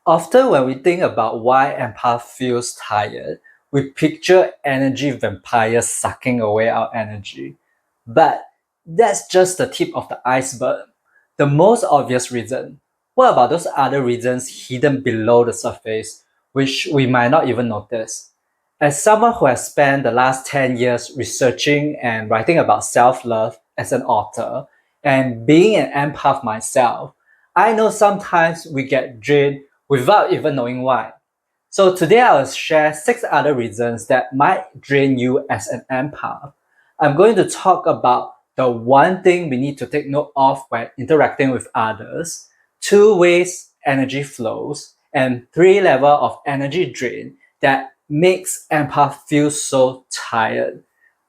Often when we think about why empath feels tired, we picture energy vampires sucking away our energy. But that's just the tip of the iceberg. The most obvious reason. What about those other reasons hidden below the surface, which we might not even notice? As someone who has spent the last 10 years researching and writing about self love as an author, and being an empath myself, I know sometimes we get drained without even knowing why. So today I'll share 6 other reasons that might drain you as an empath. I'm going to talk about the one thing we need to take note of when interacting with others, 2 ways energy flows, and 3 level of energy drain that makes empath feel so tired.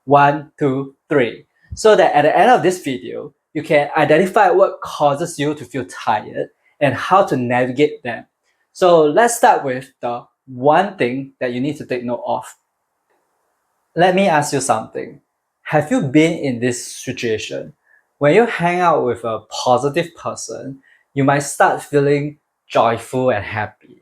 1, 2, 3. So that at the end of this video, you can identify what causes you to feel tired and how to navigate them. So let's start with the one thing that you need to take note of. Let me ask you something. Have you been in this situation? When you hang out with a positive person, you might start feeling joyful and happy.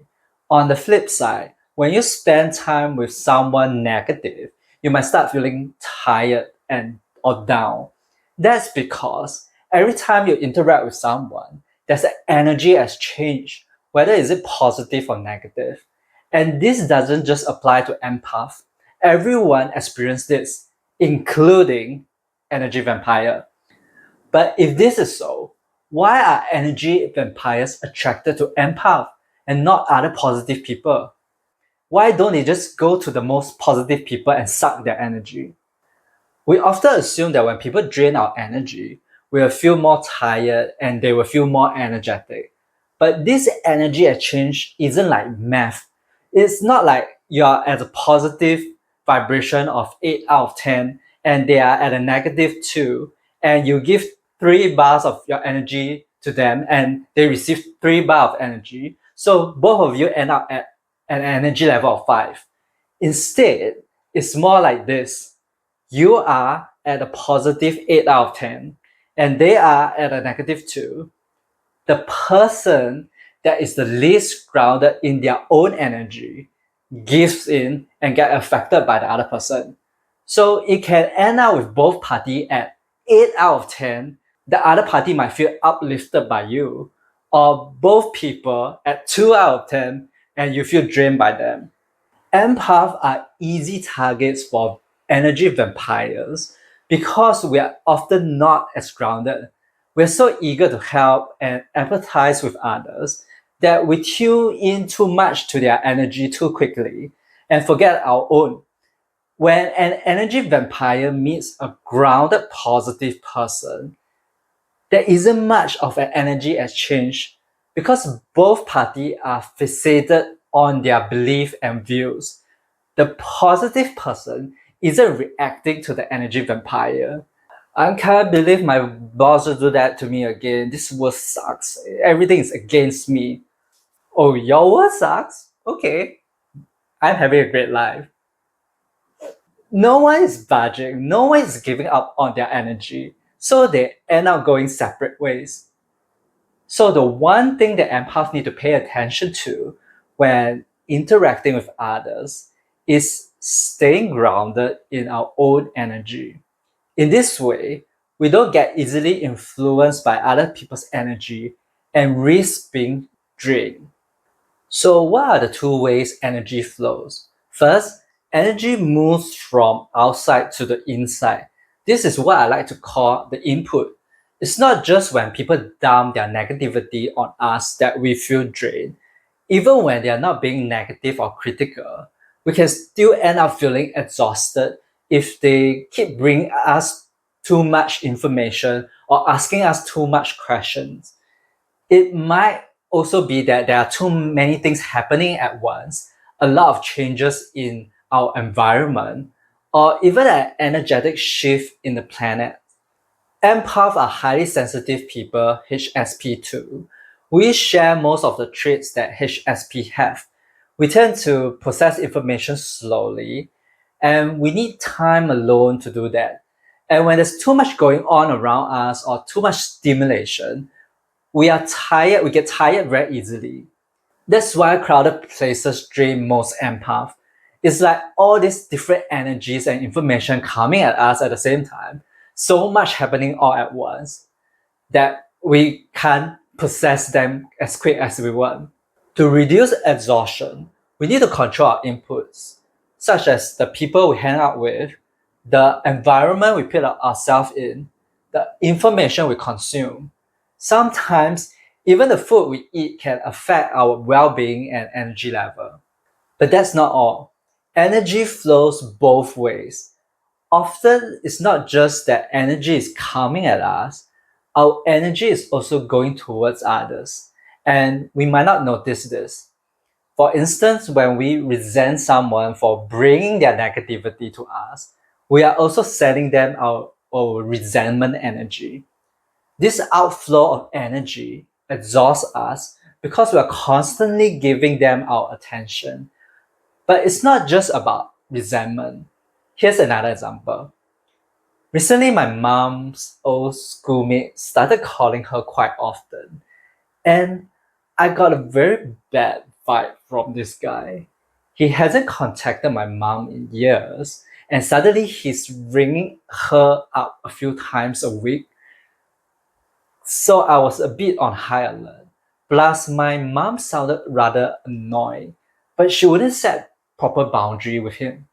On the flip side, when you spend time with someone negative, you might start feeling tired and or down. That's because every time you interact with someone, there's an energy exchange, whether is it positive or negative. And this doesn't just apply to empath. Everyone experiences this, including energy vampire. But if this is so, why are energy vampires attracted to empath and not other positive people? Why don't they just go to the most positive people and suck their energy? We often assume that when people drain our energy, we will feel more tired and they will feel more energetic. But this energy exchange isn't like math. It's not like you're at a positive vibration of 8 out of 10 and they are at a negative 2, and you give 3 bars of your energy to them and they receive 3 bars of energy. So both of you end up at an energy level of 5. Instead, it's more like this: you are at a positive 8 out of 10 and they are at a negative 2. The person that is the least grounded in their own energy gives in and get affected by the other person. So it can end up with both party at 8 out of 10. The other party might feel uplifted by you, or both people at 2 out of 10 and you feel drained by them. Empaths are easy targets for energy vampires because we are often not as grounded. We're so eager to help and empathize with others that we tune in too much to their energy too quickly and forget our own. When an energy vampire meets a grounded positive person, there isn't much of an energy exchange because both parties are fixated on their belief and views. The positive person isn't reacting to the energy vampire. I can't believe my boss will do that to me again. This work sucks. Everything is against me. Oh, your work sucks? Okay. I'm having a great life. No one is budging, no one is giving up on their energy, so they end up going separate ways. So the one thing that empaths need to pay attention to when interacting with others is staying grounded in our own energy. In this way, we don't get easily influenced by other people's energy and risk being drained. So what are the 2 ways energy flows? First, energy moves from outside to the inside. This is what I like to call the input. It's not just when people dump their negativity on us that we feel drained. Even when they are not being negative or critical, we can still end up feeling exhausted if they keep bringing us too much information or asking us too much questions. It might also be that there are too many things happening at once, a lot of changes in our environment, or even an energetic shift in the planet. Empaths are highly sensitive people, HSP2. We share most of the traits that HSP have. We tend to process information slowly, and we need time alone to do that. And when there's too much going on around us or too much stimulation, we get tired very easily. That's why crowded places drain most empath. It's like all these different energies and information coming at us at the same time. So much happening all at once that we can't process them as quick as we want. To reduce exhaustion, we need to control our inputs, such as the people we hang out with, the environment we put ourselves in, the information we consume. Sometimes, even the food we eat can affect our well being and energy level. But that's not all. Energy flows both ways. Often, it's not just that energy is coming at us, our energy is also going towards others. And we might not notice this. For instance, when we resent someone for bringing their negativity to us, we are also sending them our resentment energy. This outflow of energy exhausts us because we are constantly giving them our attention. But it's not just about resentment. Here's another example. Recently, my mom's old schoolmate started calling her quite often, and I got a very bad vibe from this guy. He hasn't contacted my mom in years, and suddenly he's ringing her up a few times a week. So I was a bit on high alert. Plus, my mom sounded rather annoyed, but she wouldn't set proper boundary with him.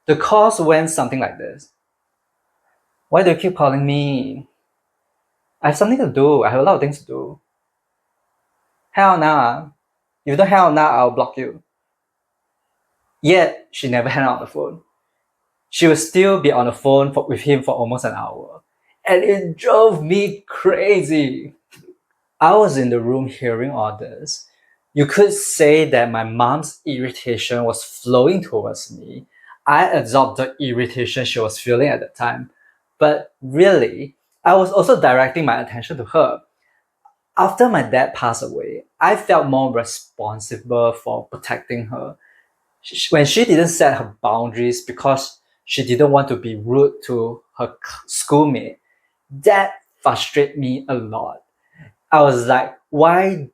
The calls went something like this. Why do you keep calling me? I have something to do. I have a lot of things to do. Hang out now. Ah. If you don't hang out now, I'll block you. Yet, she never hang out on the phone. She would still be on the phone with him for almost an hour. And it drove me crazy. I was in the room hearing all this. You could say that my mom's irritation was flowing towards me. I absorbed the irritation she was feeling at the time. But really, I was also directing my attention to her. After my dad passed away, I felt more responsible for protecting her. When she didn't set her boundaries because she didn't want to be rude to her schoolmate, that frustrated me a lot. I was like, why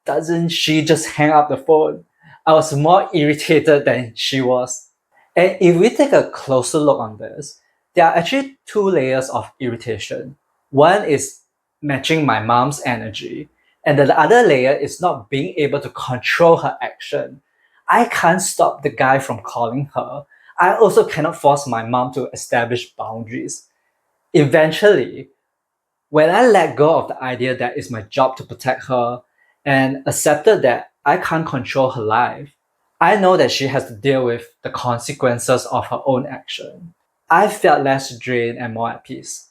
doesn't she just hang up the phone? I was more irritated than she was. And if we take a closer look on this, there are actually two layers of irritation. One is matching my mom's energy, and the other layer is not being able to control her action. I can't stop the guy from calling her. I also cannot force my mom to establish boundaries. Eventually, when I let go of the idea that it's my job to protect her and accepted that I can't control her life, I know that she has to deal with the consequences of her own action. I felt less drained and more at peace.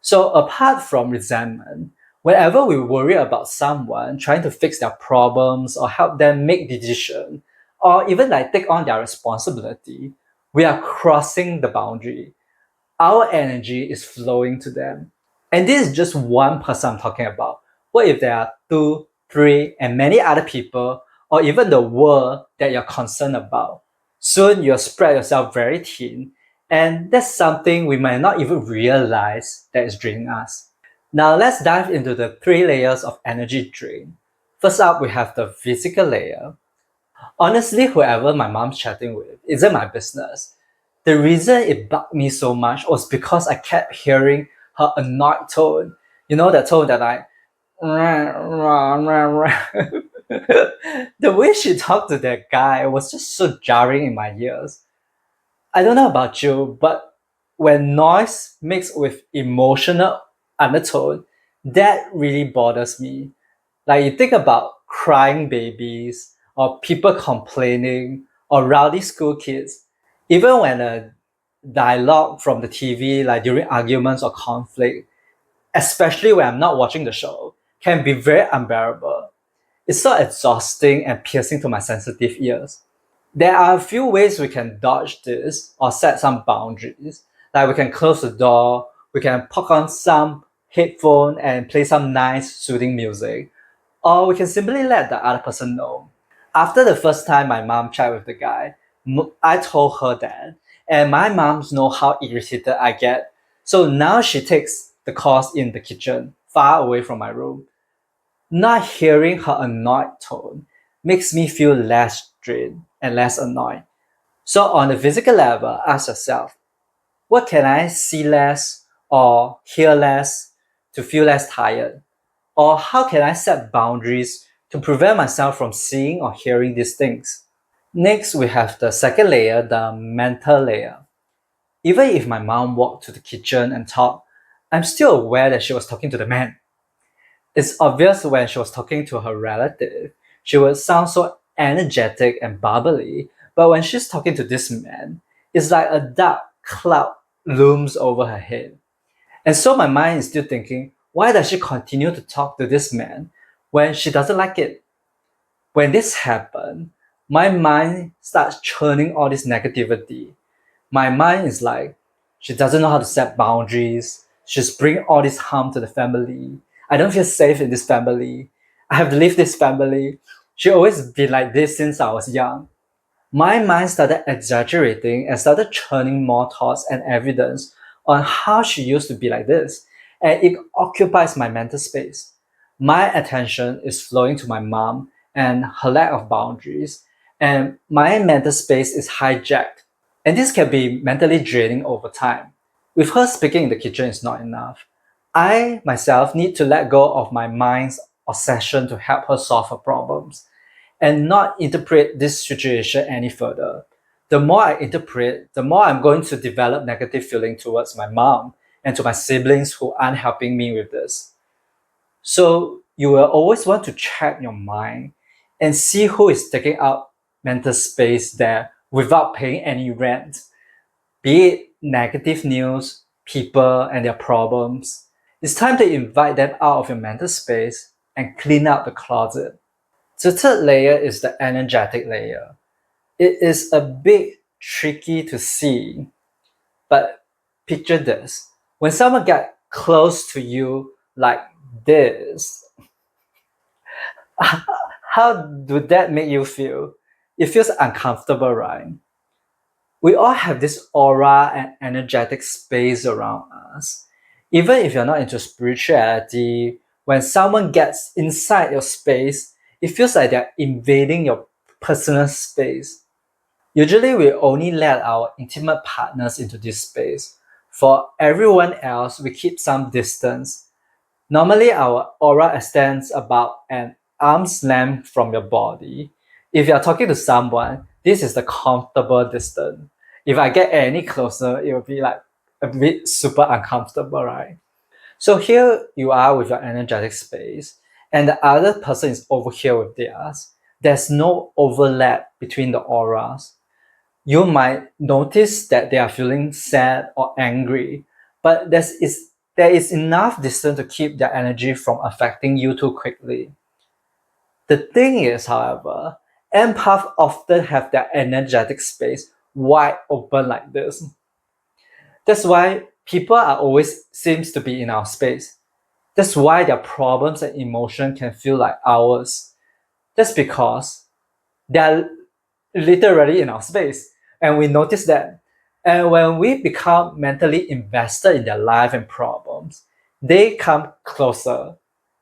So, apart from resentment, whenever we worry about someone trying to fix their problems or help them make decisions, or even like take on their responsibility, we are crossing the boundary. Our energy is flowing to them. And this is just one person I'm talking about. What if there are two, three, and many other people, or even the world that you're concerned about? Soon you'll spread yourself very thin, and that's something we might not even realize that is draining us. Now let's dive into the three layers of energy drain. First up, we have the physical layer. Honestly, whoever my mom's chatting with isn't my business. The reason it bugged me so much was because I kept hearing her annoyed tone. You know, that tone that I. The way she talked to that guy was just so jarring in my ears. I don't know about you, but when noise mixed with emotional undertone, that really bothers me. Like you think about crying babies or people complaining or rowdy school kids, even when a dialogue from the TV, like during arguments or conflict, especially when I'm not watching the show, can be very unbearable. It's so exhausting and piercing to my sensitive ears. There are a few ways we can dodge this or set some boundaries. Like we can close the door, we can put on some headphone and play some nice soothing music, or we can simply let the other person know. After the first time my mom chatted with the guy, I told her that, and my mom's know how irritated I get. So now she takes the calls in the kitchen, far away from my room. Not hearing her annoyed tone makes me feel less drained and less annoyed. So, on the physical level, ask yourself, what can I see less or hear less to feel less tired? Or how can I set boundaries to prevent myself from seeing or hearing these things? Next, we have the second layer, the mental layer. Even if my mom walked to the kitchen and talked, I'm still aware that she was talking to the man. It's obvious when she was talking to her relative, she would sound so energetic and bubbly, but when she's talking to this man, it's like a dark cloud looms over her head. And so my mind is still thinking, why does she continue to talk to this man when she doesn't like it? When this happens, my mind starts churning all this negativity. My mind is like, she doesn't know how to set boundaries. She's bringing all this harm to the family. I don't feel safe in this family. I have to leave this family. She always been like this since I was young. My mind started exaggerating and started churning more thoughts and evidence on how she used to be like this, and it occupies my mental space. My attention is flowing to my mom and her lack of boundaries, and my mental space is hijacked. And this can be mentally draining over time. With her speaking in the kitchen is not enough. I myself need to let go of my mind's obsession to help her solve her problems and not interpret this situation any further. The more I interpret, the more I'm going to develop negative feeling towards my mom and to my siblings who aren't helping me with this. So you will always want to check your mind and see who is taking up mental space there without paying any rent, be it negative news, people and their problems. It's time to invite them out of your mental space and clean out the closet. The third layer is the energetic layer. It is a bit tricky to see, but picture this. When someone gets close to you like this, how do that make you feel? It feels uncomfortable, right? We all have this aura and energetic space around us. Even if you're not into spirituality, when someone gets inside your space, it feels like they're invading your personal space. Usually, we only let our intimate partners into this space. For everyone else, we keep some distance. Normally, our aura extends about an arm's length from your body. If you're talking to someone, this is the comfortable distance. If I get any closer, it will be like a bit super uncomfortable, right? So here you are with your energetic space, and the other person is over here with theirs. There's no overlap between the auras. You might notice that they are feeling sad or angry, but there is enough distance to keep their energy from affecting you too quickly. The thing is, however, empaths often have their energetic space wide open like this. That's why people are always seems to be in our space. That's why their problems and emotion can feel like ours. That's because they're literally in our space and we notice that. And when we become mentally invested in their life and problems, they come closer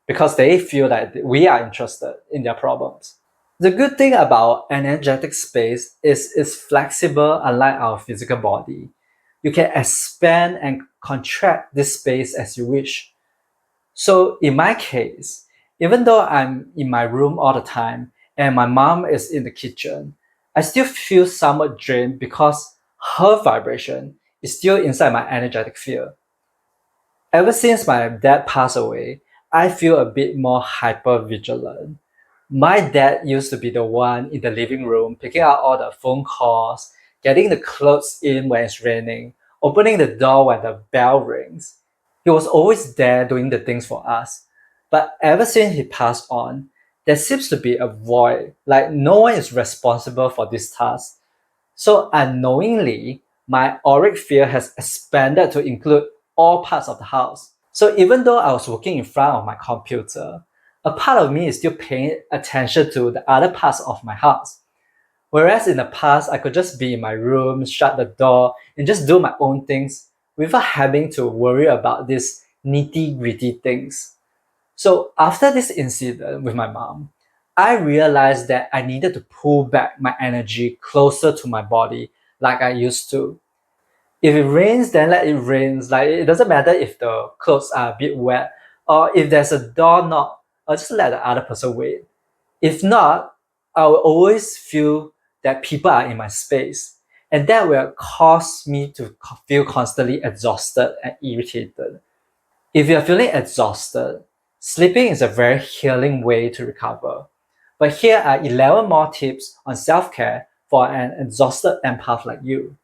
because they feel that we are interested in their problems. The good thing about energetic space is it's flexible unlike our physical body. You can expand and contract this space as you wish. So in my case, even though I'm in my room all the time and my mom is in the kitchen, I still feel somewhat drained because her vibration is still inside my energetic field. Ever since my dad passed away, I feel a bit more hyper vigilant. My dad used to be the one in the living room picking out all the phone calls, getting the clothes in when it's raining, opening the door when the bell rings. He was always there doing the things for us. But ever since he passed on, there seems to be a void, like no one is responsible for this task. So unknowingly, my auric field has expanded to include all parts of the house. So even though I was working in front of my computer, a part of me is still paying attention to the other parts of my house. Whereas in the past, I could just be in my room, shut the door, and just do my own things without having to worry about these nitty gritty things. So after this incident with my mom, I realized that I needed to pull back my energy closer to my body like I used to. If it rains, then let it rain. Like it doesn't matter if the clothes are a bit wet or if there's a door knock, or just let the other person wait. If not, I will always feel that people are in my space, and that will cause me to feel constantly exhausted and irritated. If you're feeling exhausted, sleeping is a very healing way to recover. But here are 11 more tips on self care for an exhausted empath like you.